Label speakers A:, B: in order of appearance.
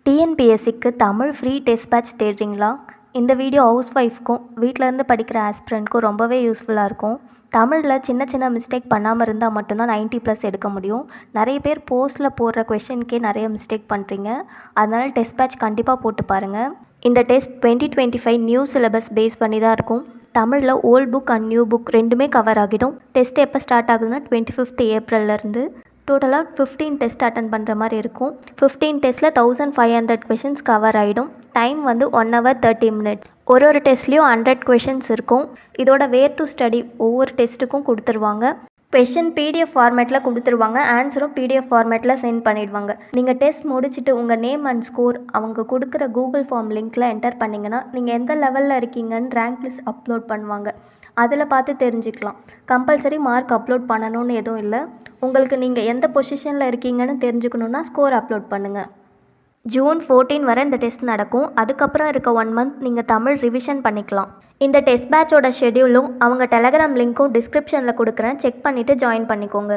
A: டிஎன்பிஎஸ்சிக்கு Tamil free test batch தேடுறீங்களா? இந்த video house ஒய்ஃப்க்கும் வீட்டிலேருந்து படிக்கிற ஆஸ்பிரண்ட்க்கும் ரொம்பவே யூஸ்ஃபுல்லாக இருக்கும். தமிழில் சின்ன சின்ன மிஸ்டேக் பண்ணாமல் இருந்தால் மட்டும்தான் 90+ எடுக்க முடியும். நிறைய பேர் போஸ்ட்டில் போடுற கொஷினுக்கே நிறைய மிஸ்டேக் பண்ணுறீங்க. அதனால் டெஸ்ட் பேட்ச் கண்டிப்பாக போட்டு பாருங்கள். இந்த டெஸ்ட் 2025 நியூ சிலபஸ் பேஸ் பண்ணி தான் இருக்கும். தமிழில் old book and new book ரெண்டுமே கவர் ஆகிடும். டெஸ்ட் எப்போ ஸ்டார்ட் ஆகுதுன்னா 25th ஏப்ரல்லேருந்து. டோட்டலாக 15 டெஸ்ட் அட்டன் பண்ணுற மாதிரி இருக்கும். 15 டெஸ்ட்டில் 1500 கொஷின்ஸ் கவர் ஆகிடும். டைம் வந்து 1 hour 30 minutes. ஒரு டெஸ்ட்லேயும் 100 கொஷின்ஸ் இருக்கும். இதோட வேர் டு ஸ்டடி ஒவ்வொரு டெஸ்ட்டுக்கும் கொடுத்துருவாங்க. கொஷின் PDF ஃபார்மேட்டில் கொடுத்துருவாங்க. ஆன்சரும் PDF ஃபார்மேட்டில் சென்ட் பண்ணிவிடுவாங்க. நீங்கள் டெஸ்ட் முடிச்சுட்டு உங்கள் நேம் அண்ட் ஸ்கோர் அவங்க கொடுக்குற கூகுள் ஃபார்ம் லிங்க்கில் என்டர் பண்ணிங்கன்னா நீங்கள் எந்த லெவலில் இருக்கீங்கன்னு ரேங்க் லிஸ்ட் அப்லோட் பண்ணுவாங்க. அதில் பார்த்து தெரிஞ்சுக்கலாம். கம்பல்சரி மார்க் அப்லோட் பண்ணணும்னு எதுவும் இல்லை. உங்களுக்கு நீங்கள் எந்த பொசிஷனில் இருக்கீங்கன்னு தெரிஞ்சுக்கணுன்னா ஸ்கோர் அப்லோட் பண்ணுங்கள். June 14 வரை இந்த டெஸ்ட் நடக்கும். அதுக்கப்புறம் இருக்க 1 month நீங்கள் தமிழ் ரிவிஷன் பண்ணிக்கலாம். இந்த டெஸ்ட் பேட்சோட ஷெடியூலும் அவங்க டெலகிராம் லிங்க்கும் டிஸ்கிரிப்ஷனில் கொடுக்குறேன். செக் பண்ணிவிட்டு ஜாயின் பண்ணிக்கோங்க.